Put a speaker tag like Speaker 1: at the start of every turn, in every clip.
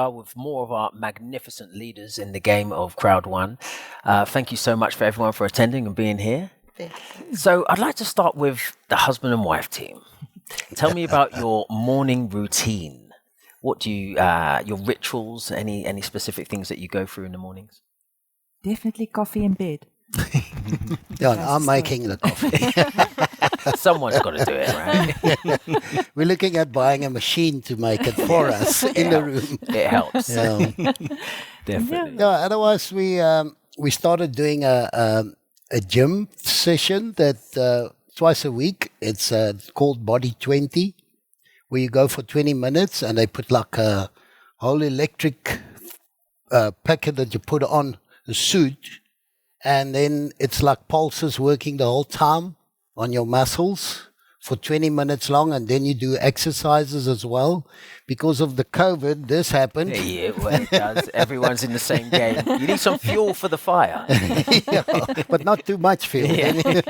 Speaker 1: are with more of our magnificent leaders in the game of Crowd One. Thank you so much for everyone for attending and being here. So I'd like to start with the husband and wife team. Tell me about your morning routine. What do you, your rituals, any specific things that you go through in the mornings?
Speaker 2: Definitely coffee in bed.
Speaker 3: Yeah, I'm making the coffee.
Speaker 1: Someone's got to do it, right?
Speaker 3: We're looking at buying a machine to make it for us in the room.
Speaker 1: It helps.
Speaker 3: Yeah.
Speaker 1: Definitely.
Speaker 3: Yeah, otherwise, we started doing a gym session that twice a week. It's called Body 20, where you go for 20 minutes and they put like a whole electric packet that you put on a suit. And then it's like pulses working the whole time on your muscles for 20 minutes long. And then you do exercises as well. Because of the COVID, this happened.
Speaker 1: Yeah, well, it does. Everyone's in the same game. You need some fuel for the fire.
Speaker 3: Yeah, but not too much fuel.
Speaker 1: Yeah.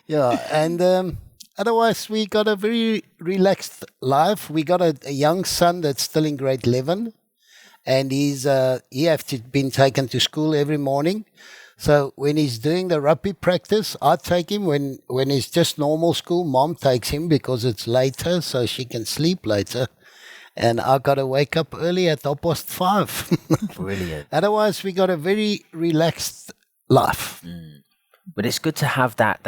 Speaker 3: Yeah, and otherwise we got a very relaxed life. We got a young son that's still in grade 11. And he has been taken to school every morning. So when he's doing the rugby practice, I take him. When it's just normal school, Mom takes him because it's later, so she can sleep later. And I got to wake up early at 5:30.
Speaker 1: Brilliant.
Speaker 3: Otherwise, we got a very relaxed life.
Speaker 1: But it's good to have that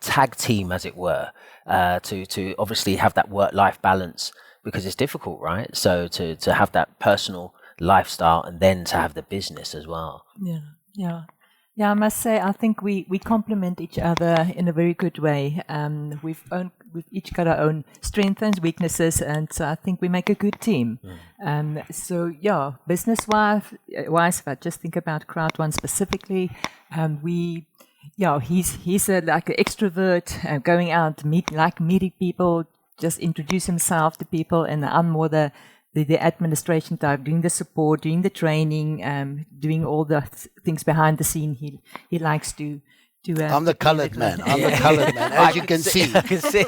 Speaker 1: tag team, as it were, to obviously have that work-life balance, because it's difficult, right? So to have that personal lifestyle and then to have the business as well.
Speaker 2: Yeah, I must say, I think we complement each other in a very good way. We've each got our own strengths and weaknesses, and so I think we make a good team. So yeah, business-wise, if I just think about Crowd One specifically, he's like an extrovert, going out, meeting people, just introduce himself to people, and I'm more the administration type, doing the support, doing the training, doing all the things behind the scene. He likes to.
Speaker 3: I'm the coloured man. As you can see.
Speaker 1: I can see.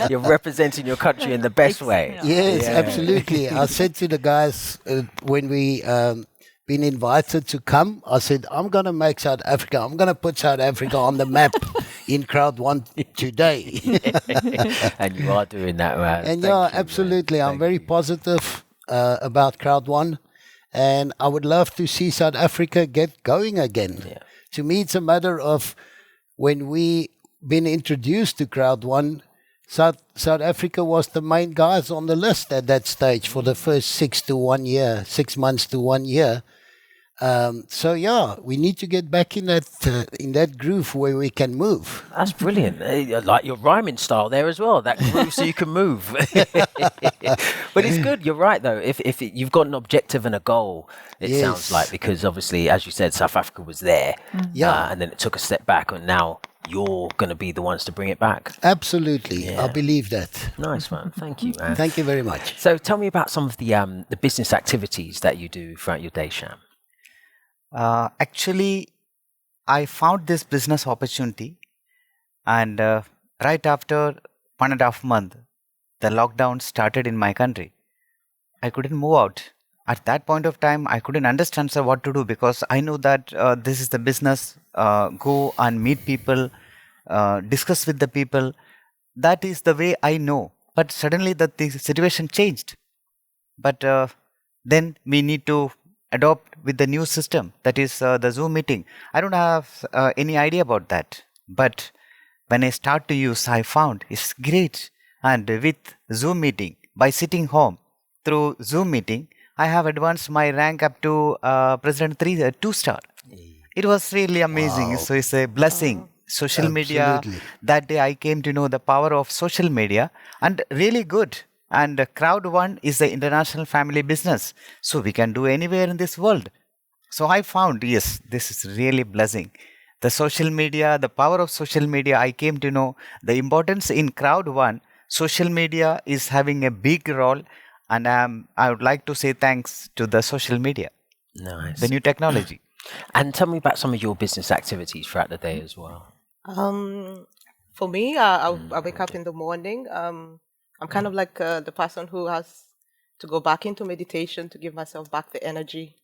Speaker 1: You're representing your country in the best way.
Speaker 3: Yes, absolutely. I said to the guys when we been invited to come, I said, I'm going to make South Africa. I'm going to put South Africa on the map in Crowd One today.
Speaker 1: And you are doing that, man.
Speaker 3: And absolutely. I'm very positive about Crowd One. And I would love to see South Africa get going again.
Speaker 1: Yeah.
Speaker 3: To me, it's a matter of when we been introduced to Crowd One, South Africa was the main guys on the list at that stage for the first 6 months to 1 year. So yeah, we need to get back in that groove where we can move.
Speaker 1: That's brilliant. I like your rhyming style there as well. That groove so you can move. But it's good. You're right though. If you've got an objective and a goal, it sounds like, because obviously, as you said, South Africa was there. And then it took a step back, and now you're going to be the ones to bring it back.
Speaker 3: Absolutely. I believe that.
Speaker 1: Nice, man. Thank you, man.
Speaker 3: Thank you very much.
Speaker 1: So tell me about some of the business activities that you do throughout your day, Sham.
Speaker 4: Actually, I found this business opportunity, and right after 1.5 months, the lockdown started in my country. I couldn't move out. At that point of time, I couldn't understand, sir, what to do, because I knew that this is the business, go and meet people, discuss with the people. That is the way I know. But suddenly the situation changed. But then we need to adopt with the new system, that is the Zoom meeting. I don't have any idea about that. But when I start to use, I found it's great. And with Zoom meeting, by sitting home through Zoom meeting, I have advanced my rank up to President 2-star. It was really amazing. Wow. So it's a blessing. Social media, that day I came to know the power of social media, and really good. And Crowd One is the international family business. So we can do anywhere in this world. So I found, yes, this is really blessing. The social media, the power of social media, I came to know the importance in Crowd One. Social media is having a big role. And I would like to say thanks to the social media.
Speaker 1: Nice.
Speaker 4: The new technology.
Speaker 1: And tell me about some of your business activities throughout the day as well.
Speaker 5: For me, I wake up in the morning. I'm kind of like the person who has to go back into meditation, to give myself back the energy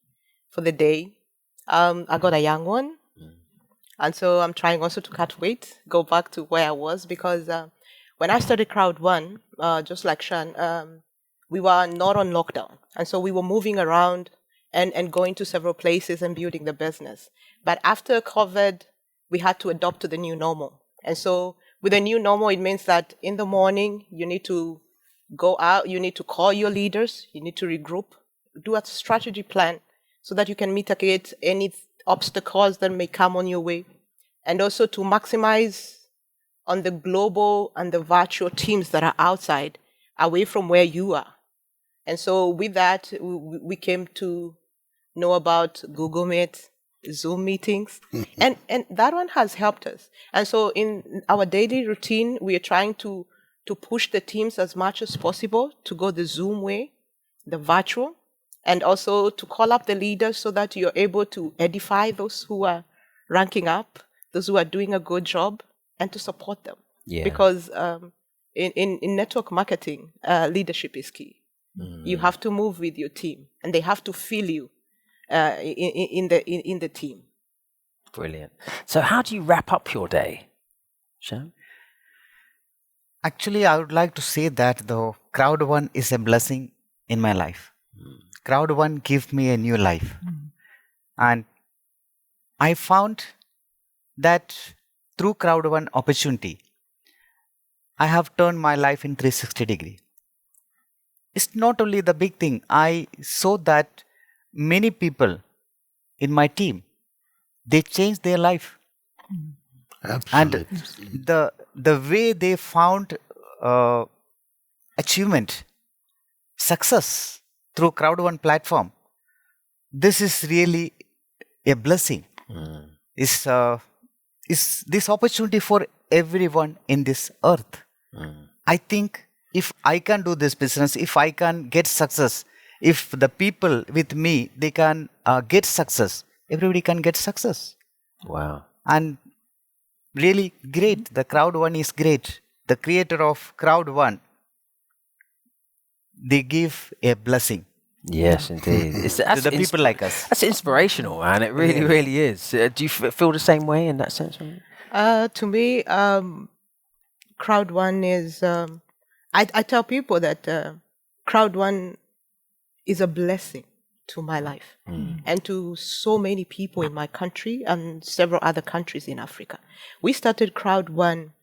Speaker 5: for the day. I got a young one. And so I'm trying also to cut weight, go back to where I was, because when I started Crowd One, just like Shan, we were not on lockdown. And so we were moving around and going to several places and building the business. But after COVID, we had to adopt to the new normal. And so with the new normal, it means that in the morning, you need to go out, you need to call your leaders, you need to regroup, do a strategy plan so that you can mitigate any obstacles that may come on your way, and also to maximize on the global and the virtual teams that are outside, away from where you are. And so with that, we came to know about Google Meet, Zoom meetings, and that one has helped us. And so in our daily routine, we are trying to push the teams as much as possible to go the Zoom way, the virtual, and also to call up the leaders so that you're able to edify those who are ranking up, those who are doing a good job, and to support them.
Speaker 1: Yeah.
Speaker 5: Because in network marketing, leadership is key. You have to move with your team, and they have to feel you in the team.
Speaker 1: Brilliant. So how do you wrap up your day, Shan?
Speaker 4: Actually, I would like to say that the Crowd One is a blessing in my life. Crowd One gave me a new life. And I found that through Crowd One opportunity, I have turned my life in 360 degree. It's not only the big thing. I saw that many people in my team, they changed their life.
Speaker 3: Absolutely.
Speaker 4: And the way they found achievement, success through Crowd One platform, this is really a blessing. Is this opportunity for everyone in this earth. I think if I can do this business, if I can get success, if the people with me, they can get success, everybody can get success.
Speaker 1: Wow.
Speaker 4: And really great. The Crowd One is great. The creator of Crowd One, they give a blessing.
Speaker 1: Yes, indeed.
Speaker 4: To the people like us.
Speaker 1: That's inspirational, man. It really, really is. Do you feel the same way in that sense?
Speaker 5: To me, Crowd One is... I tell people that Crowd One is a blessing to my life and to so many people in my country and several other countries in Africa. We started Crowd One.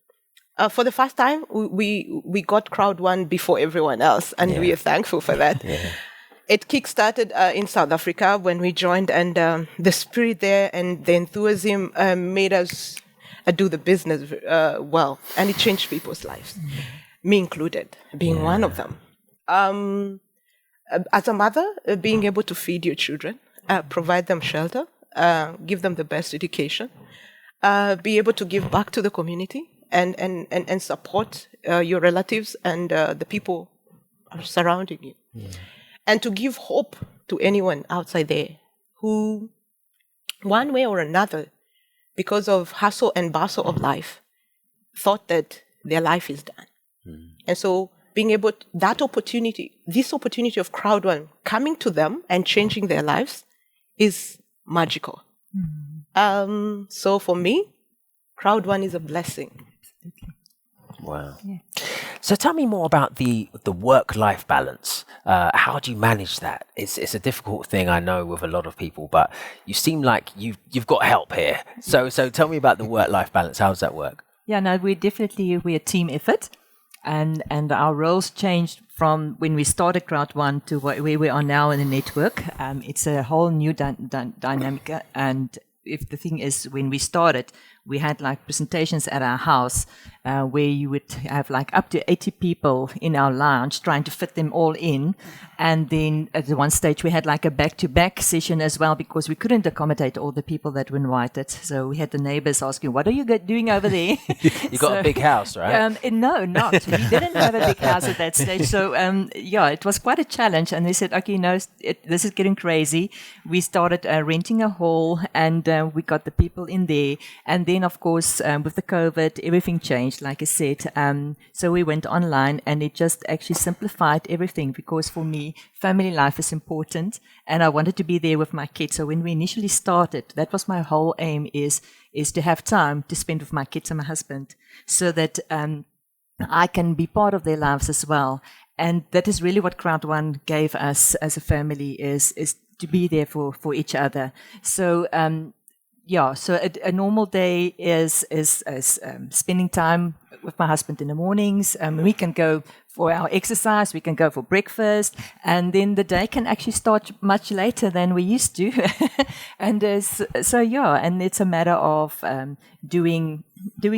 Speaker 5: For the first time, we got Crowd One before everyone else, and we are thankful for that. It kick-started in South Africa when we joined, and the spirit there and the enthusiasm made us do the business well, and it changed people's lives, me included, being one of them. As a mother, being able to feed your children, provide them shelter, give them the best education, be able to give back to the community and support your relatives and the people surrounding you. And to give hope to anyone outside there who, one way or another, because of hustle and bustle of life, thought that their life is done. And so being able to, this opportunity of Crowd One coming to them and changing their lives is magical. So for me, Crowd One is a blessing.
Speaker 1: Wow. Yeah. So tell me more about the work-life balance. How do you manage that? It's a difficult thing, I know, with a lot of people, but you seem like you've got help here. So tell me about the work-life balance. How does that work?
Speaker 2: Yeah, no, we're a team effort, and our roles changed from when we started Crowd One to where we are now in the network. It's a whole new dynamic, and if the thing is, when we started, we had like presentations at our house where you would have like up to 80 people in our lounge trying to fit them all in. And then at the one stage we had like a back-to-back session as well because we couldn't accommodate all the people that were invited. So we had the neighbors asking, what are you doing over there?
Speaker 1: You got a big house, right?
Speaker 2: No, not. We didn't have a big house at that stage. So it was quite a challenge. And we said, okay, no, this is getting crazy. We started renting a hall and we got the people in there. And then then, of course, with the COVID, everything changed, like I said. So we went online, and it just actually simplified everything, because for me, family life is important, and I wanted to be there with my kids. So when we initially started, that was my whole aim, is to have time to spend with my kids and my husband, so that I can be part of their lives as well. And that is really what Crowd One gave us as a family, is to be there for each other. So so a normal day is spending time with my husband in the mornings. We can go for our exercise, we can go for breakfast, and then the day can actually start much later than we used to. And and it's a matter of doing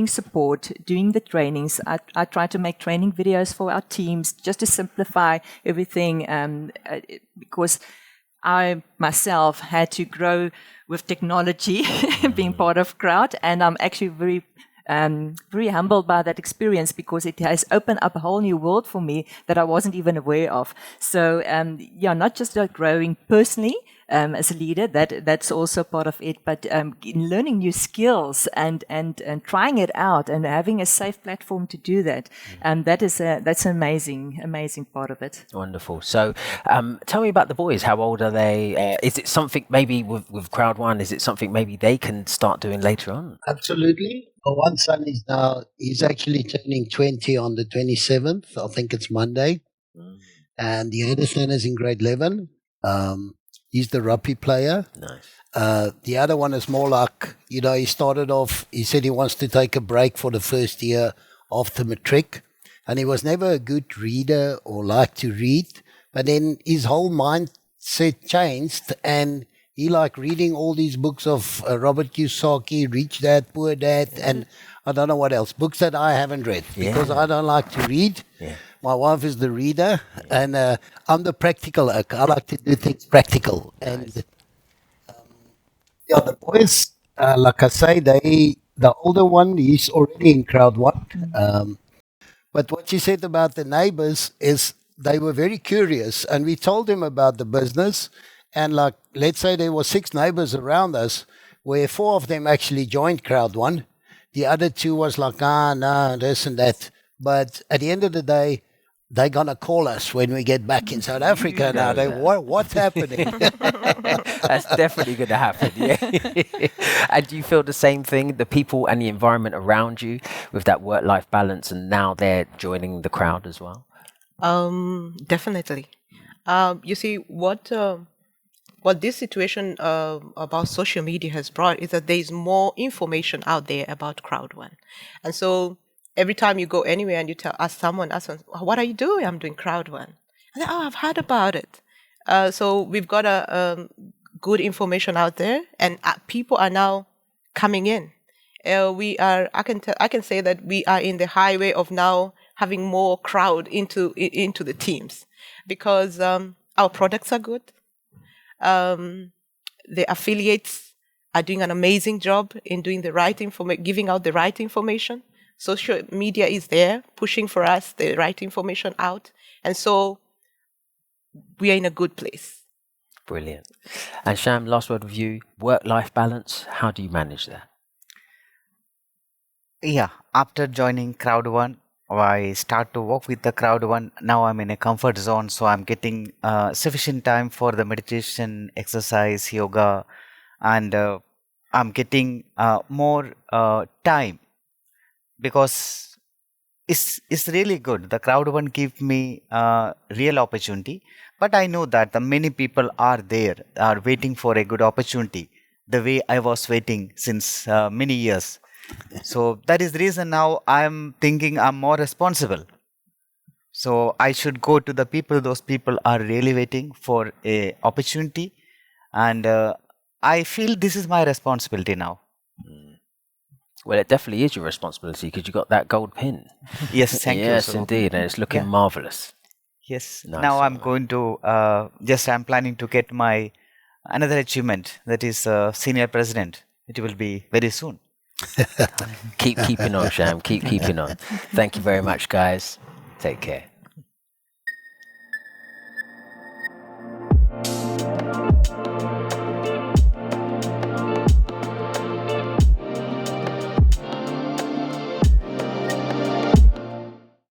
Speaker 2: support, doing the trainings. I try to make training videos for our teams just to simplify everything, because I myself had to grow with technology, being part of Crowd, and I'm actually very humbled by that experience, because it has opened up a whole new world for me that I wasn't even aware of. So not just growing personally as a leader, that's also part of it, but in learning new skills and trying it out and having a safe platform to do that, that's an amazing part of it.
Speaker 1: Wonderful. So tell me about the boys. How old are they? Is it something maybe with Crowd One, is it something maybe they can start doing later on?
Speaker 3: Absolutely. Well, one son he's actually turning 20 on the 27th. I think it's Monday. And the other son is in grade 11. He's the rugby player.
Speaker 1: Nice.
Speaker 3: The other one is more like, he started off, he said he wants to take a break for the first year after matric. And he was never a good reader or liked to read. But then his whole mindset changed, and he liked reading all these books of Robert Kiyosaki, Rich Dad, Poor Dad, and I don't know what else, books that I haven't read, because I don't like to read.
Speaker 1: Yeah.
Speaker 3: My wife is the reader, and I'm the practical. I like to do things practical. And the boys, like I say, the older one, he's already in Crowd One. But what you said about the neighbors is they were very curious, and we told them about the business. And like, let's say there were 6 neighbors around us, where 4 of them actually joined Crowd One. The other 2 was like, no, this and that. But at the end of the day, they're going to call us when we get back in South Africa now. What's happening?
Speaker 1: That's definitely going to happen, yeah. And do you feel the same thing, the people and the environment around you with that work-life balance, and now they're joining the Crowd as well?
Speaker 5: Definitely. You see, what this situation about social media has brought is that there is more information out there about Crowd One. And so every time you go anywhere and you ask someone, what are you doing? I'm doing Crowd One. And then, I've heard about it. So we've got a good information out there, and people are now coming in. I can say that we are in the highway of now having more crowd into the teams, because our products are good. The affiliates are doing an amazing job in doing the right giving out the right information. Social media is there pushing for us the right information out, and so we are in a good place.
Speaker 1: Brilliant. And Sham, last word with you. Work-life balance. How do you manage that?
Speaker 4: Yeah, after joining Crowd One, I start to work with the Crowd One. Now I'm in a comfort zone, so I'm getting sufficient time for the meditation, exercise, yoga, and I'm getting more time, because it's really good. The Crowd One give me real opportunity, but I know that the many people are waiting for a good opportunity, the way I was waiting since many years. So that is the reason now I'm thinking I'm more responsible. So I should go to the people. Those people are really waiting for a opportunity, and I feel this is my responsibility now.
Speaker 1: Well, it definitely is your responsibility, because you got that gold pin.
Speaker 4: Yes, thank you.
Speaker 1: Yes, indeed, and it's looking marvelous.
Speaker 4: Yes.
Speaker 1: Nice.
Speaker 4: Now I'm going to I'm planning to get my another achievement, that is senior president. It will be very soon.
Speaker 1: Keep keeping on, Sham. Keep keeping on. Thank you very much, guys. Take care.